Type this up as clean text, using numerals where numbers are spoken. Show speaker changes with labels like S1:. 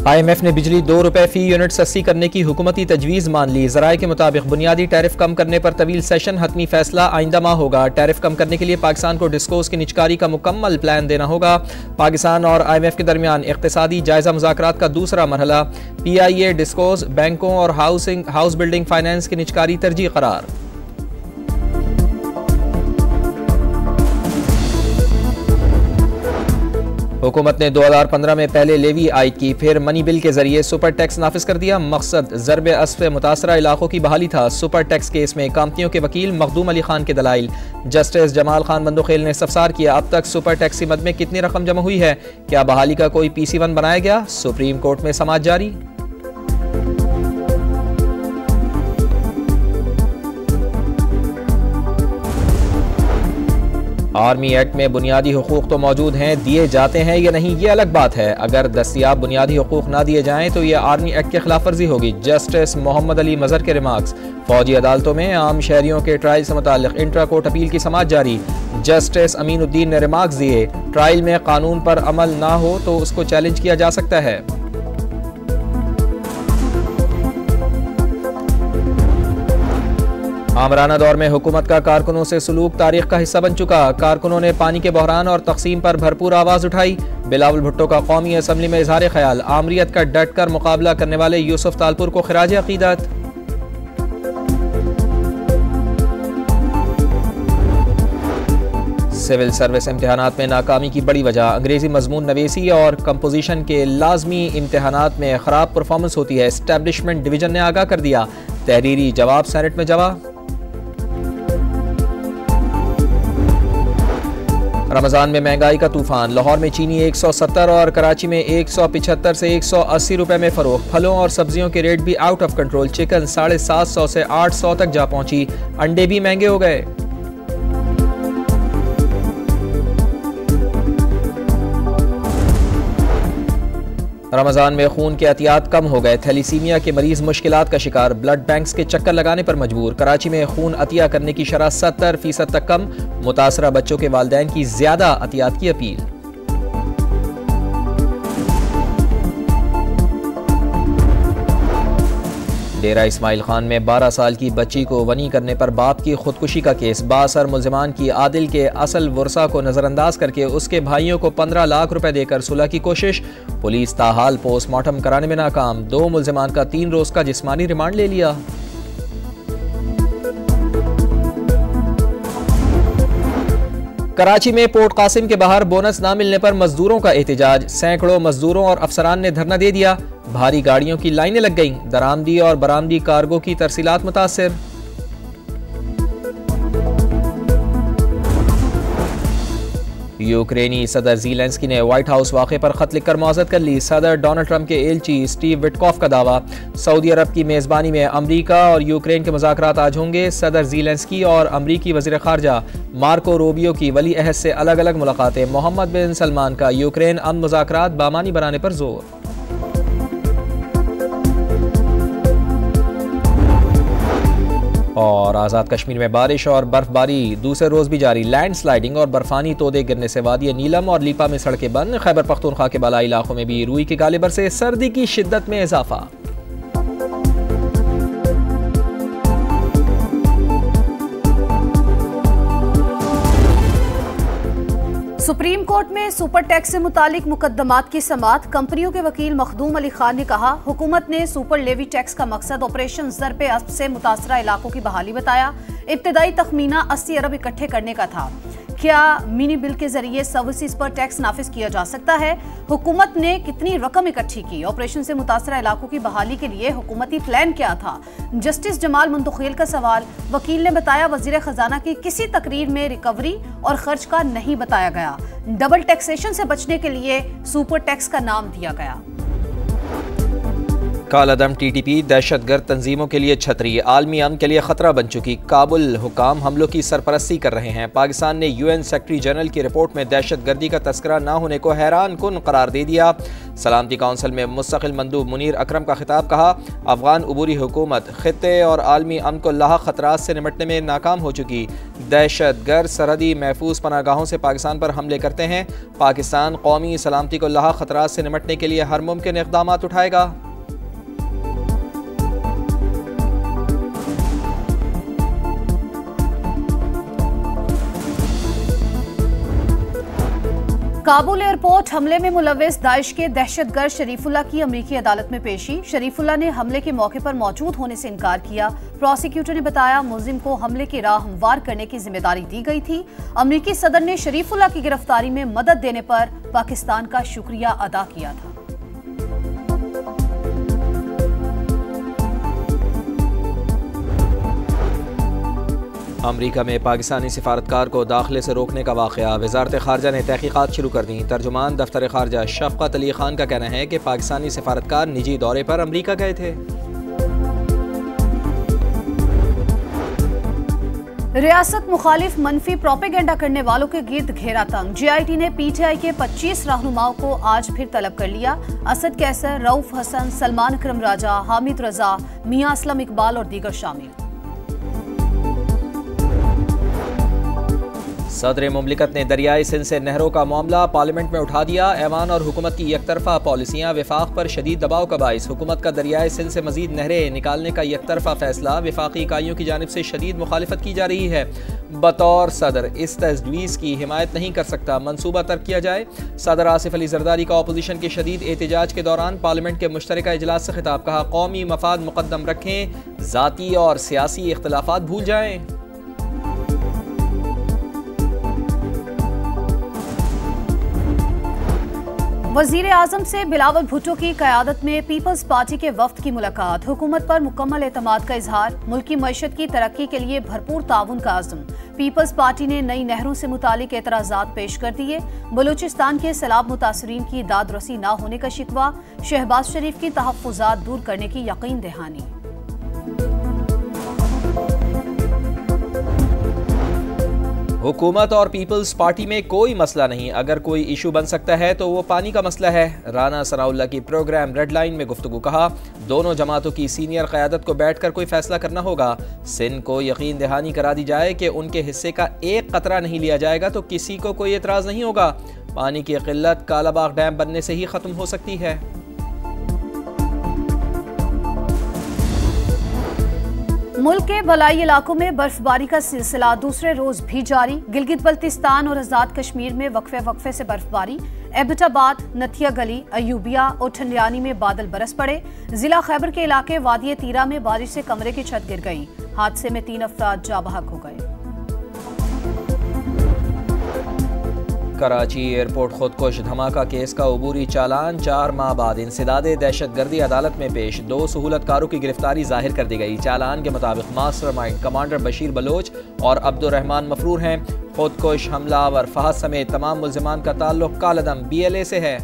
S1: IMF ने बिजली ₹2 फी unit सस्ती करने की हुकूमती तजवीज़ मान ली। ज़राए के मुताबिक बुनियादी टैरिफ कम करने पर तवील सेशन, हतमी फैसला आइंदा माह होगा। टैरिफ कम करने के लिए पाकिस्तान को डिस्कोस की निचकारी का मुकम्मल प्लान देना होगा। पाकिस्तान और IMF के दरमियान इक़्तिसादी जायजा मुज़ाकरात का दूसरा मरहला। PIA डिस्कोस, बैंकों और हाउस बिल्डिंग फाइनेंस की निचकारी तरजीह करार। हुकूमत ने 2015 में पहले लेवी आयद की, फिर मनी बिल के जरिए सुपर टैक्स नाफिज कर दिया। मकसद ज़रब अस्फ़ मुतासरा इलाकों की बहाली था। सुपर टैक्स केस में कामतियों के वकील मखदूम अली खान के दलाइल। जस्टिस जमाल खान बंदोखेल ने इस्तफसार किया, अब तक सुपर टैक्स की मद में कितनी रकम जमा हुई है, क्या बहाली का कोई PC1 बनाया गया? सुप्रीम कोर्ट में समाअत जारी। आर्मी एक्ट में बुनियादी हुकूक तो मौजूद हैं, दिए जाते हैं या नहीं ये अलग बात है। अगर दस्तियाब बुनियादी हुकूक ना दिए जाएं तो यह आर्मी एक्ट की खिलाफ वर्जी होगी। जस्टिस मोहम्मद अली मजहर के रिमार्क्स। फौजी अदालतों में आम शहरियों के ट्रायल से मुताल्लिक इंट्रा कोर्ट अपील की समाअत जारी। जस्टिस अमीनुद्दीन ने रिमार्क्स दिए, ट्रायल में कानून पर अमल ना हो तो उसको चैलेंज किया जा सकता है। आमराना दौर में हुकूमत का कारकुनों से सलूक तारीख का हिस्सा बन चुका। कारकुनों ने पानी के बहरान और तकसीम पर भरपूर आवाज उठाई। बिलावल भुट्टो का कौमी असम्बली में इजहार ख्याल। आमरीत का डट कर मुकाबला करने वाले यूसुफ तालपुर को खिराज अकीदत। सिविल सर्विस इम्तिहानात में नाकामी की बड़ी वजह अंग्रेजी मजमून नवेसी और कंपोजिशन के लाजमी इम्तिहानात में खराब परफॉर्मेंस होती है। एस्टेब्लिशमेंट डिवीजन ने आगाह कर दिया। तहरीरी जवाब सेनेट में जवाब। रमजान में महंगाई का तूफान। लाहौर में चीनी 170 और कराची में 175 से 180 रुपए में फरोख्त। फलों और सब्जियों के रेट भी आउट ऑफ कंट्रोल। चिकन 750 से 800 तक जा पहुंची। अंडे भी महंगे हो गए। रमजान में खून के एहतियात कम हो गए। थैलीसीमिया के मरीज मुश्किलात का शिकार। ब्लड बैंक्स के चक्कर लगाने पर मजबूर। कराची में खून अतिया करने की शरह 70% तक कम। मुतासरा बच्चों के वालिदैन की ज्यादा अतियात की अपील। डेरा इस्माइल खान में 12 साल की बच्ची को वनी करने पर बाप की खुदकुशी का केस। बासर मुल्जिमान की आदिल के असल वर्सा को नजरअंदाज करके उसके भाइयों को 15 लाख रुपए देकर सुलह की कोशिश। पुलिस ताहाल पोस्टमार्टम कराने में नाकाम। 2 मुल्जिमान का 3 रोज का जिस्मानी रिमांड ले लिया। कराची में पोर्ट कासिम के बाहर बोनस ना मिलने पर मजदूरों का एहतजाज। सैकड़ों मजदूरों और अफसरान ने धरना दे दिया। भारी गाड़ियों की लाइनें लग गईं। दरामदी और बरामदी कार्गो की तरसीलात मुतासिर। यूक्रेनी सदर ज़ेलेंस्की ने व्हाइट हाउस वाक़े पर खत लिखकर मुआज़रत कर ली। सदर डोनाल्ड ट्रंप के एलची स्टीव विटकॉफ का दावा। सऊदी अरब की मेज़बानी में अमरीका और यूक्रेन के मुज़ाकरात आज होंगे। सदर ज़ेलेंस्की और अमरीकी वज़ीर ख़ारजा मार्को रूबियो की वली अहद से अलग अलग मुलाकातें। मोहम्मद बिन सलमान का यूक्रेन अमन मुज़ाकरात बामानी बनाने पर जोर। और आज़ाद कश्मीर में बारिश और बर्फबारी दूसरे रोज भी जारी। लैंड स्लाइडिंग और बर्फानी तोदे गिरने से वादी नीलम और लीपा में सड़कें बंद। खैबर पख्तूनख्वा के बालाई इलाकों में भी रूई के गाले बरसे। सर्दी की शिद्दत में इजाफा।
S2: सुप्रीम कोर्ट में सुपर टैक्स से मुतालिक मुकदमात की समाअत। कंपनियों के वकील मखदूम अली खान ने कहा, हुकूमत ने सुपर लेवी टैक्स का मकसद ऑपरेशन ज़रब अस्फ़ से मुतासरा इलाकों की बहाली बताया। इब्तदाई तखमीना 80 अरब इकट्ठे करने का था। क्या मिनी बिल के जरिए सर्विसेज पर टैक्स नाफिज किया जा सकता है? हुकूमत ने कितनी रकम इकट्ठी की? ऑपरेशन से मुतासरा इलाकों की बहाली के लिए हुकूमती प्लान क्या था? जस्टिस जमाल बंदोखेल का सवाल। वकील ने बताया, वजीर खजाना की किसी तकरीर में रिकवरी और खर्च का नहीं बताया गया। डबल टैक्सेशन से बचने के लिए सुपर टैक्स का नाम दिया गया।
S1: कालादम TTP दहशतगर्द तंजीमों के लिए छतरी। आलमी अमन के लिए खतरा बन चुकी। काबुल हुकाम हमलों की सरपरस्ती कर रहे हैं। पाकिस्तान ने UN सेक्रेटरी जनरल की रिपोर्ट में दहशतगर्दी का तस्करा न होने को हैरान कुन करार दे दिया। सलामती काउंसिल में मुस्तकिल मंदूब मुनीर अकरम का खिताब। कहा, अफगान अबूरी हुकूमत खित्ते और आलमी अमन को लाहक खतरात से निपटने में नाकाम हो चुकी। दहशतगर्द सरहदी महफूज पनागाहों से पाकिस्तान पर हमले करते हैं। पाकिस्तान कौमी सलामती को लाहक खतरात से निपटने के लिए हर मुमकिन इक़दाम उठाएगा।
S2: काबुल एयरपोर्ट हमले में मुलव्विस दाइश के दहशतगर्द शरीफुल्लाह की अमरीकी अदालत में पेशी। शरीफुल्लाह ने हमले के मौके पर मौजूद होने से इनकार किया। प्रोसिक्यूटर ने बताया मुलजिम को हमले की राह हमवार करने की जिम्मेदारी दी गई थी। अमरीकी सदर ने शरीफुल्लाह की गिरफ्तारी में मदद देने पर पाकिस्तान का शुक्रिया अदा किया था।
S1: अमरीका में पाकिस्तानी सिफारतकार को दाखिले से रोकने का वाक़या। वज़ारत ख़ारजा ने तहक़ीक़ात शुरू कर दी। तर्जुमान दफ्तर ख़ारजा शफ़क़त अली ख़ान का कहना है कि पाकिस्तानी सिफारतकार निजी दौरे पर अमरीका गए थे।
S2: रियासत मुखालिफ मनफी प्रोपेगेंडा करने वालों के गिर्द घेरा तंग। GIT ने PTI के 25 रहनुमाओं को आज फिर तलब कर लिया। असद कैसर, रऊफ हसन, सलमान अकरम राजा, हामिद रजा, मियां असलम इकबाल और दीगर शामिल।
S1: सदर मुमलिकत ने दरियाई सिंध से नहरों का मामला पार्लियामेंट में उठा दिया। ऐवान और हुकूमत की एकतरफा पॉलिसियाँ विफाक पर शदीद दबाव का बाइस। हुकूमत का दरियाई सिंध से मजीद नहरें निकालने का एकतरफा फैसला विफाकी इकाइयों की जानिब से शदीद मुखालिफत की जा रही है। बतौर सदर इस तजवीज़ की हिमायत नहीं कर सकता, मनसूबा तर्क किया जाए। सदर आसिफ अली जरदारी का अपोजिशन के शदीद एहतजाज के दौरान पार्लियामेंट के मुश्तरका इजलास से खिताब। कहा कौमी मफाद मुकद्दम रखें, ज़ाती और सियासी इख्तलाफात भूल जाएं।
S2: वज़ीर आज़म से बिलावल भुट्टो की क़यादत में पीपल्स पार्टी के वफ्द की मुलाकात। हुकूमत पर मुकम्मल एतमाद का इजहार। मुल्की मईशत की तरक्की के लिए भरपूर ताउन का आज़म। पीपल्स पार्टी ने नई नहरों से मुतालिक एतराज़ात पेश कर दिए। बलूचिस्तान के सैलाब मुतासरीन की दाद रसी न होने का शिकवा। शहबाज शरीफ की तहफ़्फ़ुज़ात दूर करने की यकीन दहानी।
S1: हुकूमत और पीपल्स पार्टी में कोई मसला नहीं, अगर कोई इशू बन सकता है तो वो पानी का मसला है। राना सनाउल्लाह की प्रोग्राम रेड लाइन में गुफ्तगू। कहा दोनों जमातों की सीनियर क़यादत को बैठकर कोई फैसला करना होगा। सिंध को यकीन दहानी करा दी जाए कि उनके हिस्से का एक कतरा नहीं लिया जाएगा तो किसी को कोई एतराज़ नहीं होगा। पानी की किल्लत कालाबाग डैम बनने से ही ख़त्म हो सकती है।
S2: मुल्क के बलाई इलाकों में बर्फबारी का सिलसिला दूसरे रोज भी जारी। गिलगित बल्तिस्तान और आजाद कश्मीर में वक्फे से बर्फबारी। एबटाबाद, नथिया गली, अयूबिया और ठंडियानी में बादल बरस पड़े। जिला खैबर के इलाके वादी तीरा में बारिश से कमरे की छत गिर गई। हादसे में 3 अफराद जाँ बहक हो गए।
S1: कराची एयरपोर्ट खुदकुश धमाका केस का अबूरी चालान 4 माह बाद इंसदादे दहशतगर्दी अदालत में पेश। 2 सहूलतकारों की गिरफ्तारी जाहिर कर दी गई। चालान के मुताबिक मास्टरमाइंड कमांडर बशीर बलोच और अब्दुर्रहमान मफरूर हैं। खुदकुश हमलावर फहद समेत तमाम मुल्जिमान का ताल्लुक कालदम BLA से है।